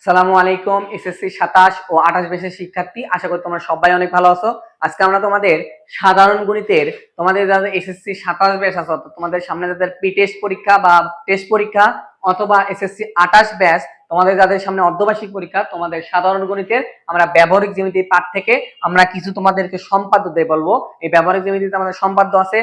সালামু আলাইকুম এসএসসি 27 ও 28 ব্যাচের শিক্ষার্থী, আশা করি তোমরা সবাই অনেক ভালো আছো। আজকে আমরা তোমাদের সাধারণ গণিতের তোমাদের যাদের এসএসসি 27 ব্যাচ আছে, তোমাদের সামনে যাদের প্রি টেস্ট পরীক্ষা বা টেস্ট পরীক্ষা অথবা এসএসসি 28 ব্যাচ তোমাদের যাদের সামনে অর্ধবার্ষিক পরীক্ষা, তোমাদের সাধারণ গণিতের আমরা ব্যবহারিক জ্যামিতি পাঠ থেকে আমরা কিছু তোমাদেরকে সম্পাদ্য দিয়ে বলবো। এই ব্যবহারিক জ্যামিতিতে আমাদের সম্পাদ্য আছে,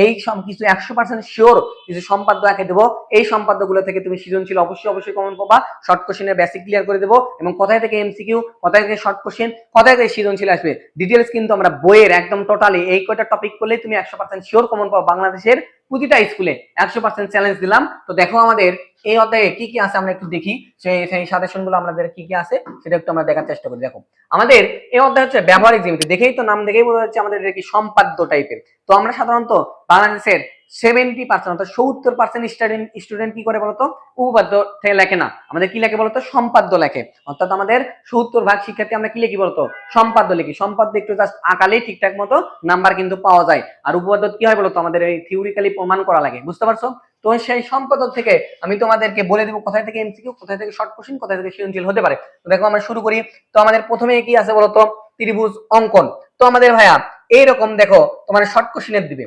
এই কিছু 100% শিওর কিছু সম্পাদ্য এঁকে দেবো। এই সম্পাদ্যগুলো থেকে তুমি সৃজনশীল অবশ্যই কমন পাবা। শর্ট কোশ্চেনের বেসিক ক্লিয়ার করে দেবো এবং কোথায় থেকে এমসিকিউ, কোথায় থেকে শর্ট কোশ্চেন, কোথায় থেকে সৃজনশীল আসবে ডিটেলস কিন্তু আমরা বইয়ের একদম টোটালি এই কয়টা টপিক করলে তুমি 100% শিওর কমন পাবো। বাংলাদেশের প্রতিটা স্কুলে 100% চ্যালেঞ্জ দিলাম। তো দেখো আমাদের এই অধ্যায়ে কি কি আছে আমরা একটু দেখি, সেই সাজেশন গুলো আমাদের কি কি আছে সেটা একটু আমরা দেখার চেষ্টা করি। দেখো আমাদের এই অধ্যায় হচ্ছে ব্যবহারিক জ্যামিতি, দেখেই তো নাম দেখেই বোঝা যাচ্ছে আমাদের কি সম্পাদ্য টাইপের। তো আমরা সাধারণত বাংলাদেশের 70% অর্থাৎ 70% স্টুডেন্ট কি করে বলতো, উপপাদ্য থেকে লেখে না, আমাদের কি লেখে বলতো, সম্পাদ্য লেখে। অর্থাৎ আমাদের 70% শিক্ষার্থী আমরা কি লিখি বলতো, সম্পাদ্য লিখি। সম্পাদ্য একটু জাস্ট আঁকালেই ঠিকঠাক মতো নাম্বার কিন্তু পাওয়া যায়। আর উপপাদ্য কি হয় বলতো, আমাদের এই থিওরিক্যালি প্রমাণ করা লাগে, বুঝতে পারছো? তো সেই সম্পাদ্য থেকে আমি তোমাদেরকে বলে দেবো কোথায় থেকে এমসিকিউ, কোথায় থেকে শর্ট কোশ্চেন, কোথায় থেকে সৃজনশীল হতে পারে। তো দেখো আমরা শুরু করি। তো আমাদের প্রথমে কি আছে বলতো, ত্রিভুজ অঙ্কন। তো আমাদের ভাইয়া এইরকম দেখো তোমার শর্ট কোশ্চেনের দিবে,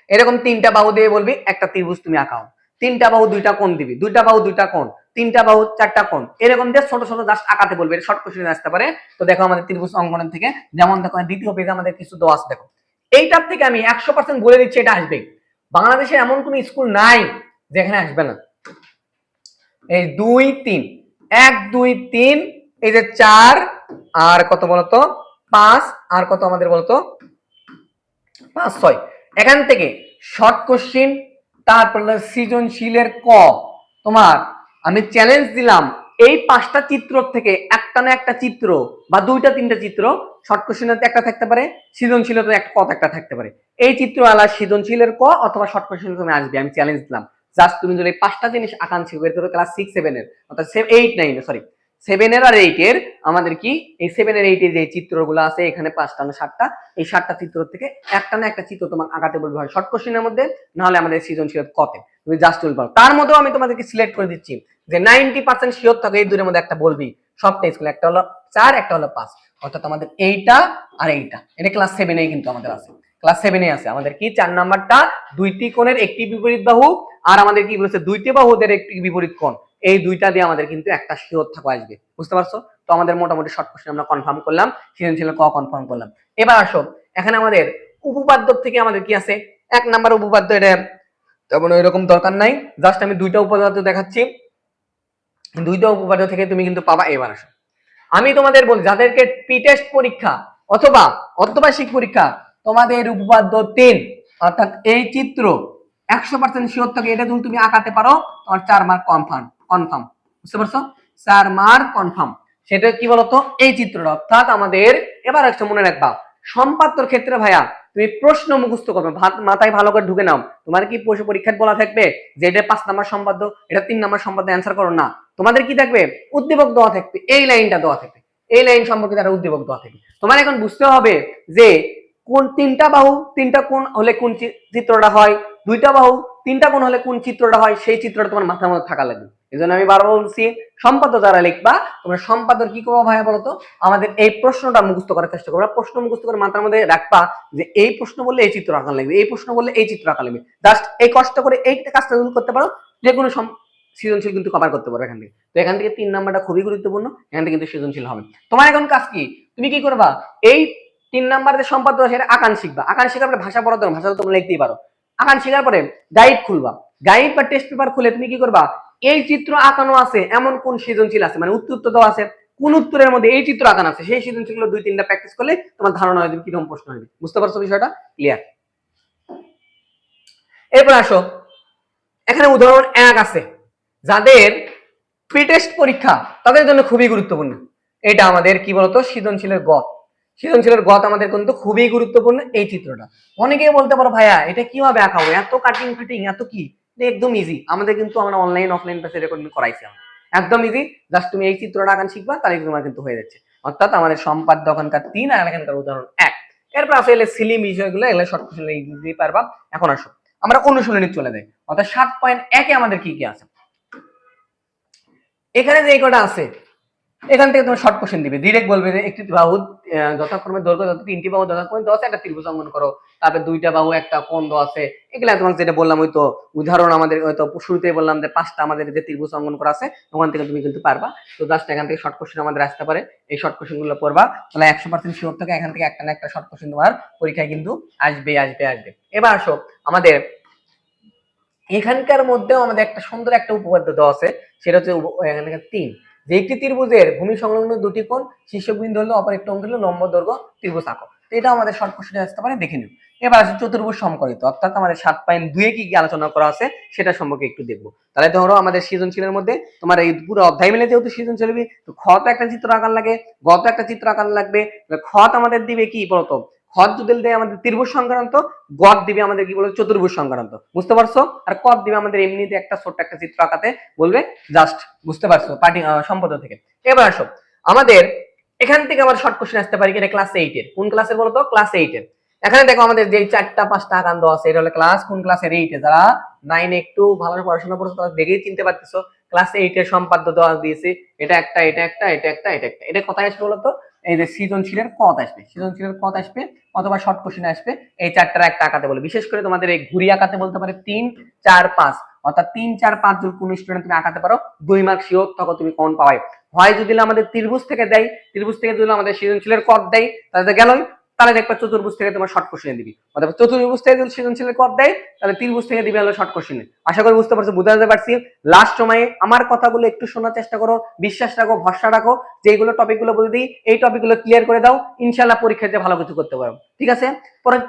এরকম তিনটা বাহু দিয়ে বলবি একটা ত্রিভুজ তুমি আঁকাও, তিনটা বাহু দুইটা কোণ দিবি, দুইটা বাহু দুইটা কোণ, তিনটা বাহু চারটা কোণ, এরকম দিয়ে ছোট ছোট জাস্ট আঁকাতে বলবে, শর্ট কোশ্চেনে আসতে পারে। তো দেখো আমাদের ত্রিভুজ অঙ্কনের থেকে যেমন দেখো দ্বিতীয় পেজে আমাদের কিছু দেওয়া আছে। দেখো এইটার থেকে আমি 100% বলে দিচ্ছি এটা আসবে। বাংলাদেশে এমন কোন স্কুল নাই যেখানে আসবে না। এই 2 3, 1 2 3, এই যে 4 আর কত বলতো 5, আর কত আমাদের বলতো 5 6, এখান থেকে শর্ট কোশ্চিন, তারপর সৃজনশীলের ক। তোমার আমি চ্যালেঞ্জ দিলাম এই 5টা চিত্র থেকে একটা না একটা চিত্র বা দুইটা তিনটা চিত্র শর্ট কোশ্চিনের একটা থাকতে পারে, সৃজনশীলের একটা ক একটা থাকতে পারে। এই চিত্র আলা সৃজনশীলের ক অথবা শর্ট কোশ্চিন তুমি আসবে, আমি চ্যালেঞ্জ দিলাম। জাস্ট তুমি যদি 5টা জিনিস আঁকান শিখবে, ধরো ক্লাস 6 7 এর অর্থাৎ 8 9 সরি 7 এর আর 8 এর, আমাদের কি এই 7 এর 8 এর যে চিত্রগুলো আছে এখানে 5টা না 7টা, এই 7টা চিত্র থেকে একটা না একটা চিত্র তোমার আঁকাতে বলবে, হয় শর্ট কোশ্চেনের মধ্যে না হলে আমাদের সৃজনশীল কতে তুমি জাস্ট বলতে পারো। তার মধ্যেও আমি তোমাদেরকে সিলেক্ট করে দিচ্ছি যে 90% শিওর থাকে এই দুটোর মধ্যে একটা বলবি। সবটা স্কুল, একটা হলো 4 একটা হলো 5, অর্থাৎ আমাদের এইটা আর এইটা, এটা ক্লাস 7 এ কিন্তু আমাদের আছে, ক্লাস 7 এ আছে আমাদের কি 4 নাম্বারটা দুইটি কোণের একটি বিপরীত বাহু, আর আমাদের কি বলেছে দুইটি বাহুদের একটি বিপরীত কোণ, এই দুইটা দিয়ে আমাদের কিন্তু একটা শিওর থাকা আসবে, বুঝতে পারছো? তো আমাদের মোটামুটি শর্ট কোশ্চেন আমরা কনফার্ম করলাম, সৃজনশীল ক কনফার্ম করলাম। এবার আসো এখানে আমাদের উপপাদ্য থেকে আমাদের কি আছে, 1 নাম্বার উপপাদ্য, এটা তেমন এরকম দরকার নাই, জাস্ট আমি দুইটা উপপাদ্য দেখাচ্ছি, দুইটা উপপাদ্য থেকে তুমি কিন্তু পাবা। এবার আসো আমি তোমাদের বলি যাদেরকে প্রি টেস্ট পরীক্ষা অথবা অর্ধবার্ষিক পরীক্ষা তোমাদের উপপাদ্য 3 অর্থাৎ এই চিত্র 100% শিওর থাকে এটা তুমি আঁকাতে পারো, তোমার 4 মার্ক কনফার্ম কনফার্ম, বুঝতে পারছো? 4 মার্ক কনফার্ম। সেটা কি বলতো, এই চিত্রটা। অর্থাৎ আমাদের এবার একটা মনে রাখবা, সম্পাদ্যর ক্ষেত্রে ভাইয়া তুমি প্রশ্ন মুখস্থ করবে, মাথায় ভালো করে ঢুকে নাও। তোমার কি পরীক্ষায় বলা থাকবে যে এটা 5 নাম্বার সম্পাদ্য, এটা 3 নাম্বার সম্পাদ্য, অ্যান্সার করো না। তোমাদের কি থাকবে, উদ্দীপক দেওয়া থাকবে, এই লাইনটা দেওয়া থাকবে, এই লাইন সম্পর্কে তারা উদ্দীপক দেওয়া থাকবে। তোমার এখন বুঝতে হবে যে কোন তিনটা বাহু তিনটা কোণ হলে কোন চিত্রটা হয়, দুইটা বাহু তিনটা কোণ হলে কোন চিত্রটা হয়, সেই চিত্রটা তোমার মাথার মধ্যে থাকা লাগবে। এই জন্য আমি বারবার বলছি সম্পাদ্য যারা লিখবা তোমরা সম্পাদ্য কি করবো ভাইয়া বলতো, আমাদের এই প্রশ্নটা মুখস্থ করার চেষ্টা করবা, প্রশ্ন মুখস্থ করে মাথার মধ্যে রাখবা যে এই প্রশ্ন বললে এই চিত্র আঁকা লাগবে, এই প্রশ্ন বললে এই চিত্র আঁকা লাগবে। জাস্ট এই কষ্ট করে এই কাজটা যদি করতে পারো যে কোনো সৃজনশীল কিন্তু কভার করতে পারো এখান থেকে। তো এখান থেকে 3 নাম্বারটা খুবই গুরুত্বপূর্ণ, এখান থেকে কিন্তু সৃজনশীল হবে। তোমার এখন কাজ কি, তুমি কি করবা, এই 3 নাম্বার যে সম্পাদ্য সেটা আঁকান শিখবা, আঁকান শেখার পরে ভাষা পড়া ভাষা তোমরা লিখতেই পারো। আঁকান শেখার পরে গাইড খুলবা, গাইড বা টেস্ট পেপার খুলে তুমি কি করবা, এই চিত্র আঁকানো আছে এমন কোন সৃজনশীল আছে, মানে উত্তর তো দেওয়া আছে, কোন উত্তরের মধ্যে এই চিত্র আঁকানো আছে, সেই সৃজনশীলগুলো 2-3টা প্র্যাকটিস করলে তোমার ধারণা হবে কিরকম প্রশ্ন হবে, বুঝতে পারছো বিষয়টা? ক্লিয়ার? এরপর আসো এখানে উদাহরণ 1 আছে, যাদের প্রি টেস্ট পরীক্ষা তাদের জন্য খুবই গুরুত্বপূর্ণ। এটা আমাদের কি বলতো, সৃজনশীলের গত। সৃজনশীলের গত আমাদের কিন্তু খুবই গুরুত্বপূর্ণ এই চিত্রটা। অনেকেই বলতে পারো ভাইয়া এটা কিভাবে আঁকা হবে, এত কাটিং ফিটিং এত কি, একদম ইজি। আমাদের কিন্তু আমরা অনলাইন অফলাইন ক্লাসে রেকর্ডিং করাইছি, একদম ইজি। জাস্ট তুমি এই চিত্রটা আঁকান শিখবা, তাহলে তোমার কিন্তু হয়ে যাচ্ছে। অর্থাৎ আমাদের সম্পাদ্য ওখানকার 3 আর এখানকার উদাহরণ 1। এরপর আসলে সিলি বিষয়গুলো এগুলো শর্ট কোশ্চেন ইজি পারবা। এখন আসো আমরা অনুশীলনী চলে যাই, অর্থাৎ 7.1 এ আমাদের কি কি আছে। এখানে যে কটা আছে এখান থেকে তোমার শর্ট কোশ্চেন দিবে, ডিরেক্ট বলবে যে একটি বাহু যথাক্রমে দৈর্ঘ্য যত, তিনটি বাহু যথাক্রমে 10, একটা ত্রিভুজ অঙ্কন করো, তারপরে দুইটা বাহু একটা কোণ দেওয়া আছে, এগুলা তোমাকে যেটা বললাম ওই তো উদাহরণ আমাদের হয়তো শুরুতেই বললাম যে 5টা আমাদের যে ত্রিভুজ অঙ্কন করা আছে ওখান থেকে তুমি কিন্তু পারবা। তো জাস্ট এখান থেকে শর্ট কোশ্চেন আমাদের আসতে পারে, এই শর্ট কোশ্চেন গুলো পড়বা, তাহলে 100% শিওর থেকে এখান থেকে একটা না একটা শর্ট কোশ্চেন তোমার পরীক্ষায় কিন্তু আসবে আসবে আসবে। এবার আসো আমাদের এখানকার মধ্যেও আমাদের একটা সুন্দর একটা উপপাদ্য দেওয়া আছে, সেটা হচ্ছে এখানে 3, যে একটি ত্রিভুজের ভূমি সংলগ্ন দুটি কোণ শীর্ষবিন্দু হলো অপর একটি অঙ্ক হলো লম্ব দৈর্ঘ্য ত্রিভুজ আঁকো। তো এটা আমাদের শর্ট কোশ্চেনে আসতে পারে, দেখে নিও। এবার আছে চতুর্ভুজ সমকরিত, অর্থাৎ আমাদের 7.2 কি কি আলোচনা করা আছে সেটা সম্পর্কে একটু দেখবো। তাহলে ধরো আমাদের সৃজনশীলের মধ্যে তোমার এই পুরো অধ্যায় মিলে যেহেতু সৃজনশীল, তো খ তো একটা চিত্র আঁকার লাগে, গ তো একটা চিত্র আঁকার লাগবে, খ আমাদের দিবে কি বলতো, খ যদি দেয় আমাদের ত্রিভুজ সংক্রান্ত, গড় দিবে আমাদের কি বলবো চতুর্ভুজ সংক্রান্ত, বুঝতে পারছো? আর কদ দিবে আমাদের এমনিতে একটা ছোট্ট একটা চিত্র আঁকাতে বলবে, জাস্ট বুঝতে পারছো পার্টি সম্পদ থেকে। এবার আসো আমাদের এখান থেকে আবার শর্ট কোশ্চেন আসতে পারে, এটা ক্লাস 8 এর, কোন ক্লাসের বলতো, ক্লাস 8 এর। এখানে দেখো আমাদের যে 4টা 5টা আকান দেওয়া আছে, এটা হলো ক্লাস কোন ক্লাসের, 8 এ। যারা 9 একটু ভালো পড়াশোনা করছো তারা দেখেই চিনতে পারতেছো, ক্লাস 8 এর সম্পাদ্য দেওয়া দিয়েছে, এটা একটা এটা একটা এটা একটা এটা একটা, এটা কোথায় আসবে বলতো, এই যে সৃজনশীলের কত আসবে, সৃজনশীলের কত আসবে অথবা শর্ট কোশ্চেন আসবে এই 4টার একটা আঁকাতে বলে, বিশেষ করে তোমাদের এই ঘুরি আঁকাতে বলতে পারে 3 4 5, অর্থাৎ 3 4 5 যদি কোন স্টুডেন্ট তুমি আঁকাতে পারো 2 মার্ক শিওর, তখন তুমি কোন পাওয়াই। হয় যদি আমাদের ত্রিভুজ থেকে দেয়, ত্রিভুজ থেকে যদি আমাদের সৃজনশীলের কত দেয় তাহলে গেলই, তাহলে দেখবা চতুর্ভুজ থেকে তোমার শর্ট কোশ্চেন দিবি, অথবা চতুর্ভুজ থেকে যদি সৃজনশীলের কত দেয় তাহলে ত্রিভুজ থেকে দিবে হলো শর্ট কোশ্চেন। আশা করি বুঝতে পারছো, বুঝাতে পারছি। লাস্ট সময়ে আমার কথাগুলো একটু শোনার চেষ্টা করো, বিশ্বাস রাখো, ভরসা রাখো, যেগুলো টপিকগুলো বলে দিই এই টপিকগুলো ক্লিয়ার করে দাও, ইনশাআল্লাহ পরীক্ষাতে ভালো কিছু করতে পারো, ঠিক আছে?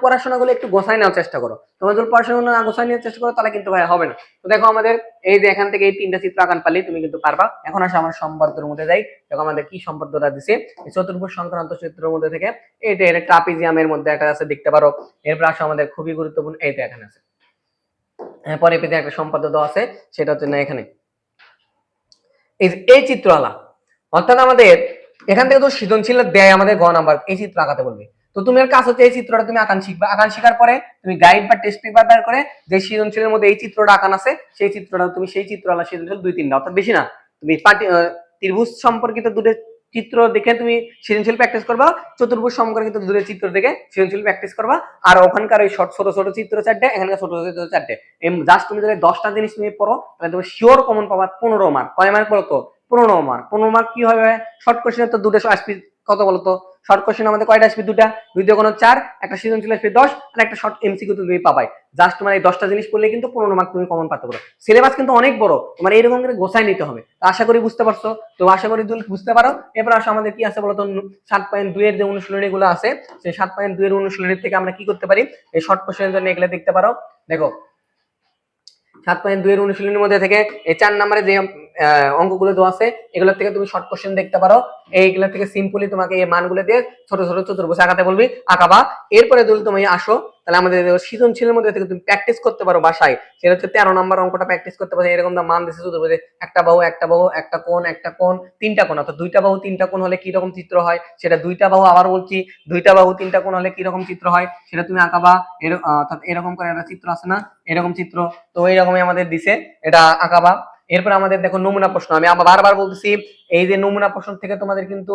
পড়াশোনাগুলো একটু গোছায় নেওয়ার চেষ্টা করো, তোমরা যদি পড়াশোনা না গোছায় নেওয়ার চেষ্টা করো তাহলে কিন্তু ভাই হবে না। তো দেখো আমাদের এই যে এখান থেকে এই 3টা চিত্র আঁকান পারলেই তুমি কিন্তু পারবা। এখন আসো আমার সম্পাদ্যের মধ্যে যাই, দেখো আমাদের কি সম্পাদ্যটা দিছে, চতুর্ভুজ সংক্রান্ত চিত্রের মধ্যে থেকে এইটা এটা ট্রাপিজিয়ামের মধ্যে একটা আছে দেখতে পারো। এরপর আসো আমাদের খুবই গুরুত্বপূর্ণ এইটা এখানে আছে, পরে পেজে একটা সম্পাদ্য দেওয়া আছে, সেটা হচ্ছে না এখানে এই চিত্রওয়ালা, অর্থাৎ আমাদের এখান থেকে তো সৃজনশীল দেয় আমাদের গ নাম্বার, এই চিত্র আঁকাতে বলবে। তো তুমি এর কাজ হচ্ছে এই চিত্রটা তুমি আঁকান শিখবা, আঁকান শেখার পরে তুমি গাইড বা টেস্ট পেপার বের করে যে সৃজনশীলের মধ্যে এই চিত্রটা আঁকান আছে সেই চিত্রটা তুমি সেই চিত্রওয়ালা সৃজনশীল 2-3টা, অর্থাৎ বেশি না, তুমি ত্রিভুজ সম্পর্কিত দুটো চিত্র দেখে তুমি সৃজনশীল প্র্যাকটিস করবা, চতুর্ভুজ সম্পর্কিত দুটো চিত্র দেখে সৃজনশীল প্র্যাকটিস করবা, আর ওখানকার ওই ছোট ছোট চিত্র 4টে, এখানকার ছোট ছোট চিত্র 4টে, জাস্ট তুমি যদি 10টা জিনিস তুমি পড়ো তাহলে তুমি শিওর কমন পাবা 15 মার্ক। কয় মার্ক বলো তো, 15 মার্ক। 15 মার্ক কি হবে, শর্ট কোশ্চেনে তো দুটো আসবে, কত বলতো, শর্ট কোশ্চেন আমাদের কয়টা আসবে, দুটা, দুই দিয়ে কোনো 4, একটা সৃজনশীল আসবে 10, আর একটা শর্ট এমসিকিউ তুমি পাবাই। জাস্ট তোমার এই 10টা জিনিস পড়লে কিন্তু 15 মার্ক তুমি কমন পাতে পারো। সিলেবাস কিন্তু অনেক বড়, তোমার এইরকম করে গোছায় নিতে হবে। আশা করি বুঝতে পারছো, তো আশা করি তুমি বুঝতে পারো। এরপর আসো আমাদের কি আছে বলতো, 7.2 এর যে অনুশীলনী গুলো আছে সেই 7.2 এর অনুশীলনী থেকে আমরা কি করতে পারি, এই শর্ট কোশ্চেনের জন্য এগুলো দেখতে পারো। দেখো 7.2 এর অনুশীলনীর মধ্যে থেকে এই 4 নম্বরে যে অঙ্কগুলো দেওয়া আছে এগুলোর থেকে তুমি শর্ট কোশ্চেন দেখতে পারো, এইগুলো থেকে সিম্পলি তোমাকে এই মানগুলো দিয়ে ছোট ছোট চতুর্ভুজ আঁকাতে বলবি, আঁকাবা। এরপরে যদি তুমি আসো তাহলে আমাদের সৃজনশীলের মধ্যে থেকে তুমি প্র্যাকটিস করতে পারো বাসায়, সেটা হচ্ছে 13 নম্বর অঙ্কটা প্র্যাকটিস করতে পারো। এরকম মান দিচ্ছে চতুর্ভুজে একটা বাহু একটা বাহু একটা কোণ একটা কোণ তিনটা কোণ, অর্থাৎ দুইটা বাহু তিনটা কোণ হলে কি রকম চিত্র হয়, সেটা দুইটা বাহু, আবার বলছি দুইটা বাহু তিনটা কোণ হলে কি রকম চিত্র হয় সেটা তুমি আঁকাবা। অর্থাৎ এরকম করে একটা চিত্র আছে না, এরকম চিত্র, তো এইরকমই আমাদের দিছে, এটা আঁকাবা। এরপর আমাদের দেখো নমুনা প্রশ্ন, আমি আবার বারবার বলতেছি এই যে নমুনা প্রশ্ন থেকে তোমাদের কিন্তু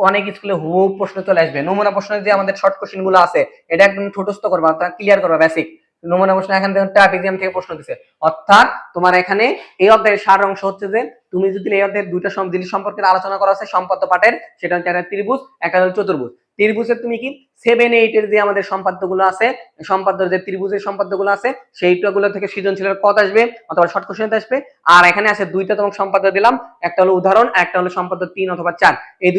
অনেক স্কুলে হুবহু প্রশ্ন চলে আসবে। নমুনা প্রশ্নের যে আমাদের শর্ট কোশ্চেন গুলো আছে এটা একদম ঠোঁটস্থ করবা, তা ক্লিয়ার করবা বেসিক নমুনা প্রশ্ন। এখান থেকে ট্রাপিজিয়াম থেকে প্রশ্ন দিছে, অর্থাৎ তোমার এখানে এই অধ্যায়ের সার অংশ হচ্ছে যে তুমি যদি এই অধ্যায়ের দুইটা জিনিস সম্পর্কে আলোচনা করা আছে সম্পাদ্য পাঠের, সেটা হচ্ছে একটা ত্রিভুজ একটা হলো চতুর্ভুজ। ত্রিভুজের তুমি কি 7-8 এর যে আমাদের সম্পাদ্যগুলো আছে, সম্পাদ্যের যে ত্রিভুজের সম্পাদ্যগুলো আছে সেইটাগুলো থেকে সৃজনশীলের কত আসবে অথবা শর্ট কোশ্চেন আসবে। আর এখানে আছে দুইটা তোমাকে সম্পাদ্য দিলাম, একটা হলো উদাহরণ আর একটা হলো সম্পাদ্য 3 অথবা 4। এই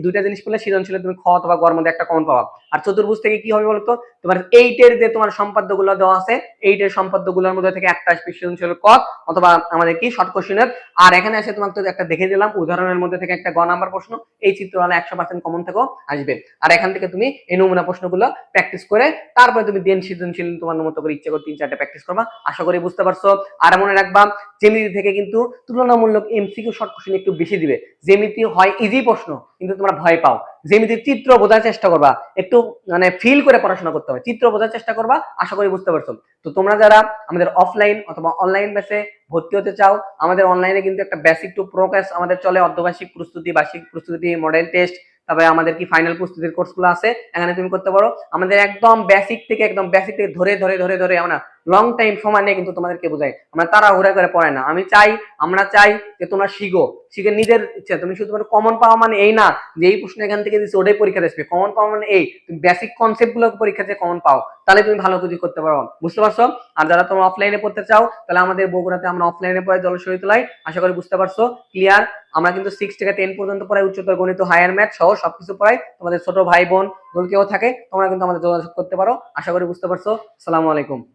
দুইটা জিনিস করলে সৃজনশীলে তুমি খ অথবা গর মধ্যে একটা কমন পাবা। আর চতুর্ভুজ থেকে কি হবে বলতো, তোমার 8 এর যে তোমার সম্পাদ্যগুলো দেওয়া আছে 8 এর সম্পাদ্যগুলোর মধ্যে থেকে একটা আসবে সৃজনশীলের ক অথবা আমাদের কি শর্ট কোশ্চেনের। আর এখানে এসে তোমাকে তো একটা দেখে দিলাম উদাহরণের মধ্যে থেকে একটা গ নাম্বার প্রশ্ন, এই চিত্রওয়ালা 100% কমন থেকেও আসবে। আর এখান থেকে তুমি এই নমুনা প্রশ্নগুলো প্র্যাকটিস করে তারপরে তুমি দেন সৃজনশীল তোমার মতো করে ইচ্ছা করে 3-4টা প্র্যাকটিস করবা। আশা করি বুঝতে পারছো। আর মনে রাখবা জ্যামিতি থেকে কিন্তু তুলনামূলক এমসিকিউ শর্ট কোশ্চেন একটু বেশি দিবে। জ্যামিতি হয় ইজি প্রশ্ন কিন্তু তোমরা ভয় পাও, জ্যামিতির চিত্র বোঝার চেষ্টা করবা, একটু মানে ফিল করে পড়াশোনা করতে হবে, চিত্র বোঝার চেষ্টা করবা। আশা করি বুঝতে পারছো। তো তোমরা যারা আমাদের অফলাইন অথবা অনলাইন ব্যাচে ভর্তি হতে চাও, আমাদের অনলাইনে কিন্তু একটা বেসিক টু প্রো ক্লাস আমাদের চলে, অর্ধবার্ষিক প্রস্তুতি, বার্ষিক প্রস্তুতি, মডেল টেস্ট, তারপরে আমাদের কি ফাইনাল প্রস্তুতির কোর্সগুলো আছে, এখানে তুমি করতে পারো। আমাদের একদম বেসিক থেকে ধরে ধরে ধরে ধরে আমরা লং টাইম সময় নিয়ে কিন্তু তোমাদেরকে বোঝাই, আমরা তাড়াহুড়া করে পড়াই না। আমরা চাই যে তোমরা শিখে নিজের ইচ্ছা। তুমি শুধুমাত্র কমন পাওয়া মানে এই না যে এই প্রশ্ন এখান থেকে দিচ্ছি ওটাই পরীক্ষা আসবে। কমন পাওয়া মানে এই তুমি বেসিক কনসেপ্ট গুলো পরীক্ষাতে কমন পাও, তাহলে তুমি ভালো কিছু করতে পারো। বুঝতে পারছো? আর যারা তোমরা অফলাইনে পড়তে চাও, তাহলে আমাদের বগুড়াতে আমরা অফলাইনে পড়াই জলশহীদতলায়। আশা করি বুঝতে পারছো, ক্লিয়ার। আমরা কিন্তু 6 থেকে 10 পর্যন্ত পড়াই, উচ্চতর গণিত, হায়ার ম্যাথ সহ সবকিছু পড়াই। তোমাদের ছোট ভাই বোন যদি কেউ থাকে তোমরা কিন্তু আমাদের যোগাযোগ করতে পারো। আশা করি বুঝতে পারছো। আসসালামু আলাইকুম।